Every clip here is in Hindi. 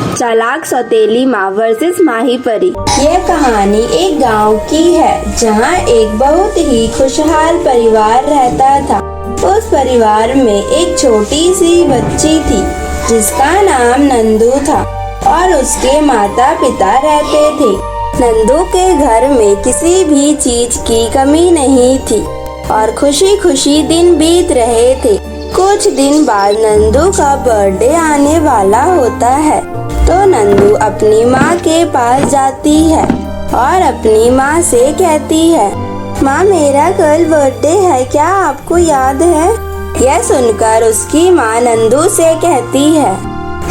चालाक सौतेली माँ वर्सेस माही परी। यह कहानी एक गांव की है जहां एक बहुत ही खुशहाल परिवार रहता था। उस परिवार में एक छोटी सी बच्ची थी जिसका नाम नंदू था और उसके माता पिता रहते थे। नंदू के घर में किसी भी चीज की कमी नहीं थी और खुशी खुशी दिन बीत रहे थे। कुछ दिन बाद नंदू का बर्थडे आने वाला होता है तो नंदू अपनी माँ के पास जाती है और अपनी माँ से कहती है, माँ मेरा कल बर्थडे है, क्या आपको याद है? यह सुनकर उसकी माँ नंदू से कहती है,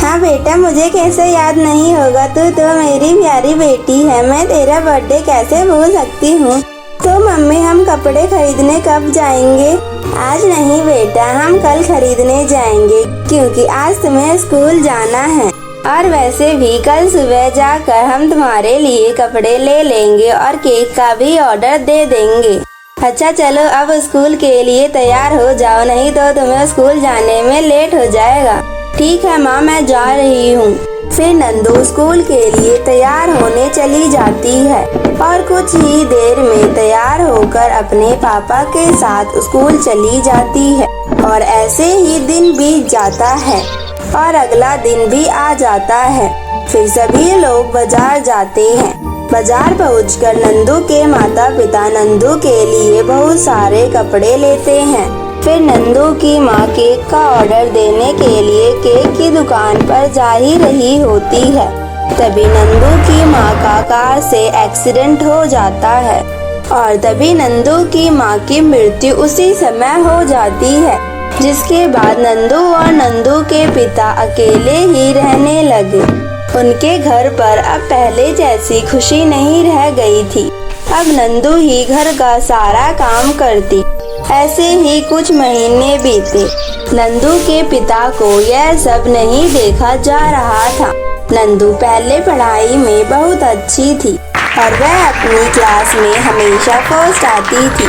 हाँ बेटा, मुझे कैसे याद नहीं होगा, तू तो मेरी प्यारी बेटी है, मैं तेरा बर्थडे कैसे भूल सकती हूँ। तो मम्मी हम कपड़े खरीदने कब जाएंगे? आज नहीं बेटा, हम कल खरीदने जाएंगे क्योंकि आज तुम्हें स्कूल जाना है और वैसे भी कल सुबह जाकर हम तुम्हारे लिए कपड़े ले लेंगे और केक का भी ऑर्डर दे देंगे। अच्छा चलो अब स्कूल के लिए तैयार हो जाओ, नहीं तो तुम्हें स्कूल जाने में लेट हो जाएगा। ठीक है माँ, मैं जा रही हूँ। फिर नंदू स्कूल के लिए तैयार होने चली जाती है और कुछ ही देर में तैयार होकर अपने पापा के साथ स्कूल चली जाती है और ऐसे ही दिन बीत जाता है और अगला दिन भी आ जाता है। फिर सभी लोग बाजार जाते हैं। बाजार पहुंचकर नंदू के माता पिता नंदू के लिए बहुत सारे कपड़े लेते हैं। फिर नंदू की माँ केक का ऑर्डर देने के लिए केक की दुकान पर जा ही रही होती है। तभी नंदू की माँ का कार से एक्सीडेंट हो जाता है और तभी नंदू की माँ की मृत्यु उसी समय हो जाती है, जिसके बाद नंदू और नंदू के पिता अकेले ही रहने लगे। उनके घर पर अब पहले जैसी खुशी नहीं रह गई थी। अब नंदू ही घर का सारा काम करती। ऐसे ही कुछ महीने बीते। नंदू के पिता को यह सब नहीं देखा जा रहा था। नंदू पहले पढ़ाई में बहुत अच्छी थी और वह अपनी क्लास में हमेशा फर्स्ट आती थी,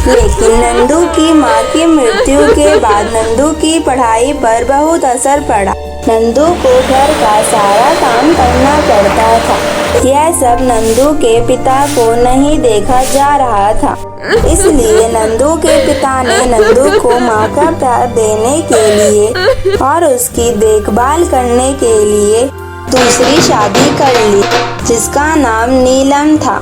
लेकिन नंदू की माँ की मृत्यु के बाद नंदू की पढ़ाई पर बहुत असर पड़ा। नंदू को घर का सारा काम करना पड़ता था। यह सब नंदू के पिता को नहीं देखा जा रहा था, इसलिए नंदू के पिता ने नंदू को माँ का प्यार देने के लिए और उसकी देखभाल करने के लिए दूसरी शादी कर ली, जिसका नाम नीलम था।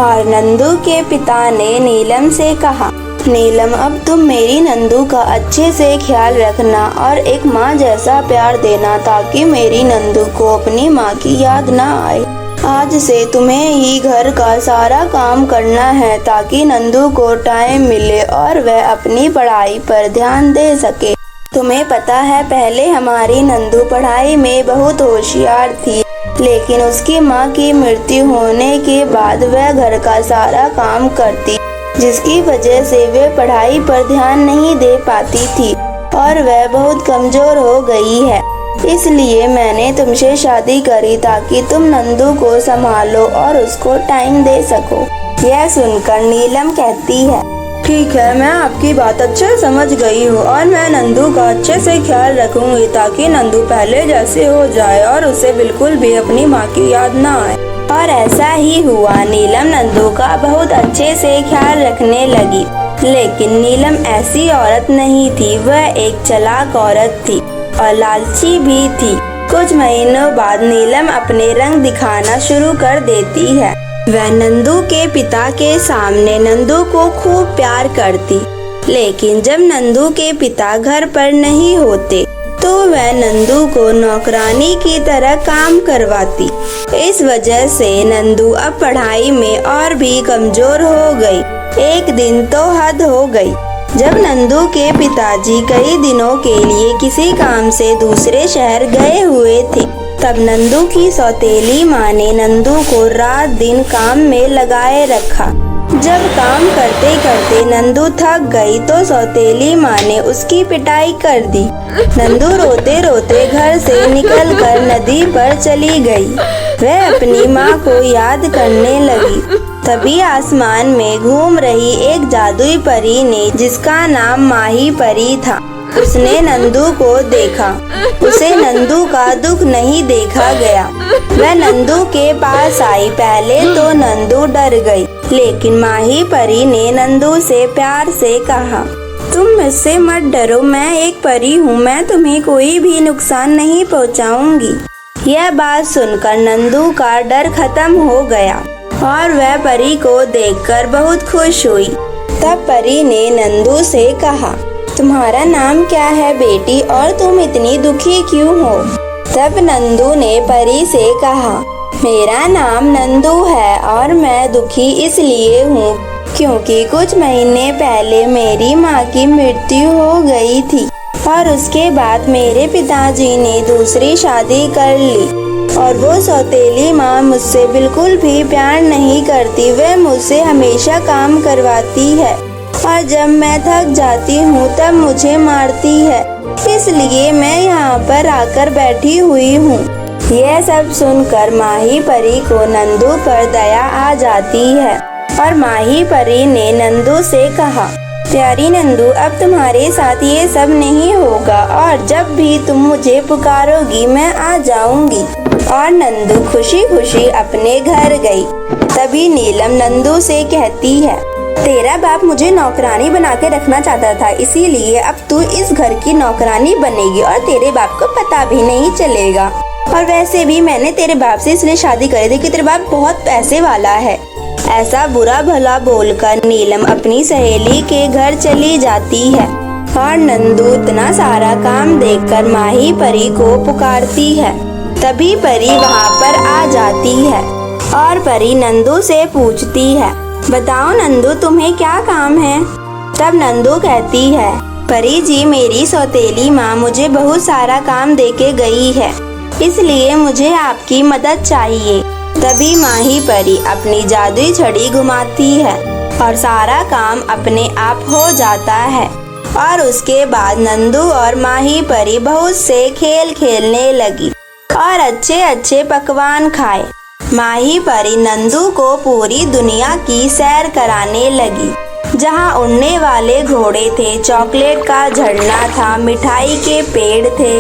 और नंदू के पिता ने नीलम से कहा, नीलम अब तुम मेरी नंदू का अच्छे से ख्याल रखना और एक माँ जैसा प्यार देना ताकि मेरी नंदू को अपनी माँ की याद ना आए। आज से तुम्हें ही घर का सारा काम करना है ताकि नंदू को टाइम मिले और वह अपनी पढ़ाई पर ध्यान दे सके। तुम्हें पता है पहले हमारी नंदू पढ़ाई में बहुत होशियार थी, लेकिन उसकी माँ की मृत्यु होने के बाद वह घर का सारा काम करती, जिसकी वजह से वह पढ़ाई पर ध्यान नहीं दे पाती थी और वह बहुत कमजोर हो गई है। इसलिए मैंने तुमसे शादी करी ताकि तुम नंदू को संभालो और उसको टाइम दे सको। यह सुनकर नीलम कहती है, ठीक है, मैं आपकी बात अच्छे से समझ गई हूँ और मैं नंदू का अच्छे से ख्याल रखूंगी ताकि नंदू पहले जैसे हो जाए और उसे बिल्कुल भी अपनी माँ की याद ना आए। और ऐसा ही हुआ। नीलम नंदू का बहुत अच्छे से ख्याल रखने लगी, लेकिन नीलम ऐसी औरत नहीं थी, वह एक चालाक औरत थी और लालची भी थी। कुछ महीनों बाद नीलम अपने रंग दिखाना शुरू कर देती है। वह नंदू के पिता के सामने नंदू को खूब प्यार करती, लेकिन जब नंदू के पिता घर पर नहीं होते तो वह नंदू को नौकरानी की तरह काम करवाती। इस वजह से नंदू अब पढ़ाई में और भी कमजोर हो गई। एक दिन तो हद हो गई। जब नंदू के पिताजी कई दिनों के लिए किसी काम से दूसरे शहर गए हुए थे, तब नंदू की सौतेली माँ ने नंदू को रात दिन काम में लगाए रखा। जब काम करते करते नंदू थक गई तो सौतेली माँ ने उसकी पिटाई कर दी। नंदू रोते रोते घर से निकलकर नदी पर चली गई। वह अपनी माँ को याद करने लगी। तभी आसमान में घूम रही एक जादुई परी ने, जिसका नाम माही परी था, उसने नंदू को देखा। उसे नंदू का दुख नहीं देखा गया। वह नंदू के पास आई। पहले तो नंदू डर गई, लेकिन माही परी ने नंदू से प्यार से कहा, तुम मुझसे मत डरो, मैं एक परी हूँ, मैं तुम्हें कोई भी नुकसान नहीं पहुँचाऊंगी। यह बात सुनकर नंदू का डर खत्म हो गया और वह परी को देखकर बहुत खुश हुई। तब परी ने नंदू से कहा, तुम्हारा नाम क्या है बेटी, और तुम इतनी दुखी क्यों हो? तब नंदू ने परी से कहा, मेरा नाम नंदू है और मैं दुखी इसलिए हूँ क्योंकि कुछ महीने पहले मेरी माँ की मृत्यु हो गई थी और उसके बाद मेरे पिताजी ने दूसरी शादी कर ली और वो सौतेली माँ मुझसे बिल्कुल भी प्यार नहीं करती। वह मुझसे हमेशा काम करवाती है और जब मैं थक जाती हूँ तब मुझे मारती है, इसलिए मैं यहाँ पर आकर बैठी हुई हूँ। यह सब सुनकर माही परी को नंदू पर दया आ जाती है और माही परी ने नंदू से कहा, प्यारी नंदू, अब तुम्हारे साथ ये सब नहीं होगा और जब भी तुम मुझे पुकारोगी मैं आ जाऊंगी। और नंदू खुशी खुशी अपने घर गई। तभी नीलम नंदू से कहती है, तेरा बाप मुझे नौकरानी बना के रखना चाहता था, इसीलिए अब तू इस घर की नौकरानी बनेगी और तेरे बाप को पता भी नहीं चलेगा। और वैसे भी मैंने तेरे बाप से इसलिए शादी करी थी कि तेरे बाप बहुत पैसे वाला है। ऐसा बुरा भला बोलकर नीलम अपनी सहेली के घर चली जाती है और नंदू इतना सारा काम देखकर माही परी को पुकारती है। तभी परी वहाँ पर आ जाती है और परी नंदू से पूछती है, बताओ नंदू, तुम्हें क्या काम है? तब नंदू कहती है, परी जी, मेरी सौतेली माँ मुझे बहुत सारा काम देके गई है, इसलिए मुझे आपकी मदद चाहिए। तभी माही परी अपनी जादुई छड़ी घुमाती है और सारा काम अपने आप हो जाता है। और उसके बाद नंदू और माही परी बहुत से खेल खेलने लगी और अच्छे अच्छे पकवान खाए। माही परी नंदू को पूरी दुनिया की सैर कराने लगी, जहाँ उड़ने वाले घोड़े थे, चॉकलेट का झरना था, मिठाई के पेड़ थे,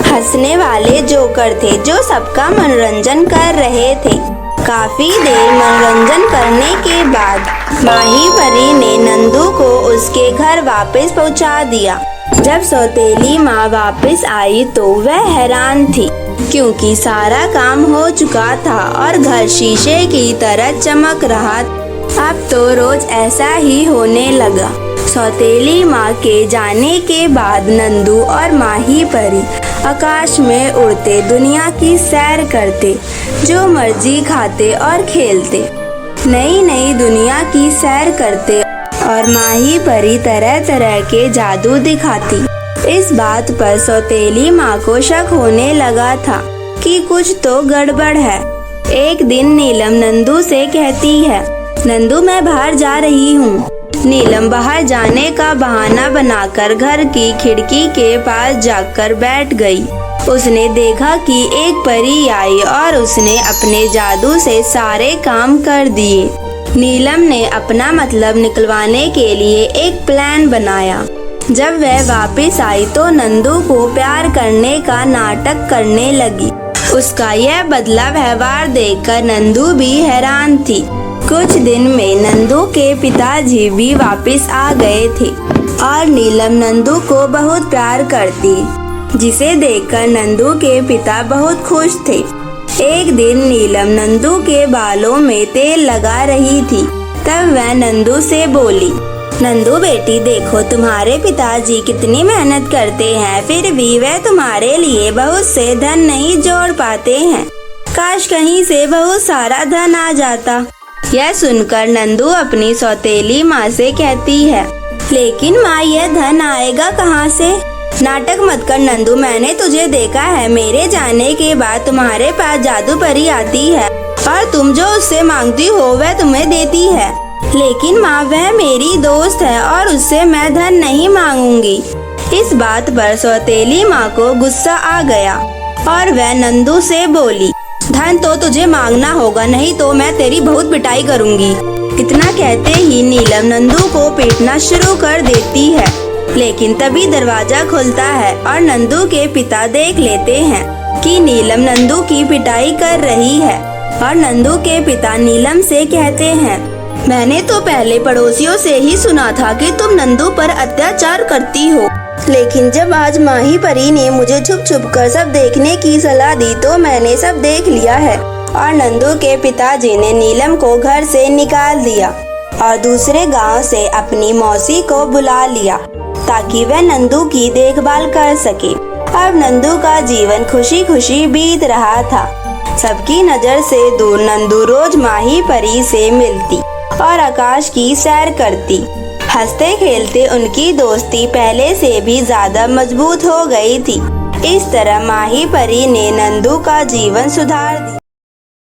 हंसने वाले जोकर थे जो सबका मनोरंजन कर रहे थे। काफी देर मनोरंजन करने के बाद माही परी ने नंदू को उसके घर वापस पहुंचा दिया। जब सौतेली माँ वापस आई तो वह हैरान थी क्योंकि सारा काम हो चुका था और घर शीशे की तरह चमक रहा। अब तो रोज ऐसा ही होने लगा। सौतेली माँ के जाने के बाद नंदू और माही परी आकाश में उड़ते, दुनिया की सैर करते, जो मर्जी खाते और खेलते, नई नई दुनिया की सैर करते और माही परी तरह तरह के जादू दिखाती। इस बात पर सौतेली माँ को शक होने लगा था कि कुछ तो गड़बड़ है। एक दिन नीलम नंदू से कहती है, नंदू, मैं बाहर जा रही हूँ। नीलम बाहर जाने का बहाना बनाकर घर की खिड़की के पास जाकर बैठ गई। उसने देखा कि एक परी आई और उसने अपने जादू से सारे काम कर दिए। नीलम ने अपना मतलब निकलवाने के लिए एक प्लान बनाया। जब वह वापस आई तो नंदू को प्यार करने का नाटक करने लगी। उसका यह बदला व्यवहार देखकर नंदू भी हैरान थी। कुछ दिन में नंदू के पिताजी भी वापस आ गए थे और नीलम नंदू को बहुत प्यार करती, जिसे देखकर नंदू के पिता बहुत खुश थे। एक दिन नीलम नंदू के बालों में तेल लगा रही थी। तब वह नंदू से बोली, नंदू बेटी, देखो तुम्हारे पिताजी कितनी मेहनत करते हैं, फिर भी वह तुम्हारे लिए बहुत से धन नहीं जोड़ पाते हैं। काश कहीं से बहुत सारा धन आ जाता। यह सुनकर नंदू अपनी सौतेली माँ से कहती है, लेकिन माँ, यह धन आएगा कहाँ से? नाटक मत कर नंदू, मैंने तुझे देखा है। मेरे जाने के बाद तुम्हारे पास जादू परी आती है और तुम जो उससे मांगती हो वह तुम्हें देती है। लेकिन माँ, वह मेरी दोस्त है और उससे मैं धन नहीं मांगूंगी। इस बात पर सौतेली माँ को गुस्सा आ गया और वह नंदू से बोली, धन तो तुझे मांगना होगा, नहीं तो मैं तेरी बहुत पिटाई करूंगी। इतना कहते ही नीलम नंदू को पीटना शुरू कर देती है लेकिन तभी दरवाजा खुलता है और नंदू के पिता देख लेते हैं कि नीलम नंदू की पिटाई कर रही है और नंदू के पिता नीलम से कहते हैं, मैंने तो पहले पड़ोसियों से ही सुना था कि तुम नंदू पर अत्याचार करती हो, लेकिन जब आज माही परी ने मुझे छुप छुप कर सब देखने की सलाह दी तो मैंने सब देख लिया है। और नंदू के पिताजी ने नीलम को घर से निकाल दिया और दूसरे गांव से अपनी मौसी को बुला लिया ताकि वह नंदू की देखभाल कर सके। अब नंदू का जीवन खुशी खुशी बीत रहा था। सबकी नजर से दूर नंदू रोज माही परी से मिलती और आकाश की सैर करती। हंसते खेलते उनकी दोस्ती पहले से भी ज्यादा मजबूत हो गई थी। इस तरह माही परी ने नंदू का जीवन सुधार दिया।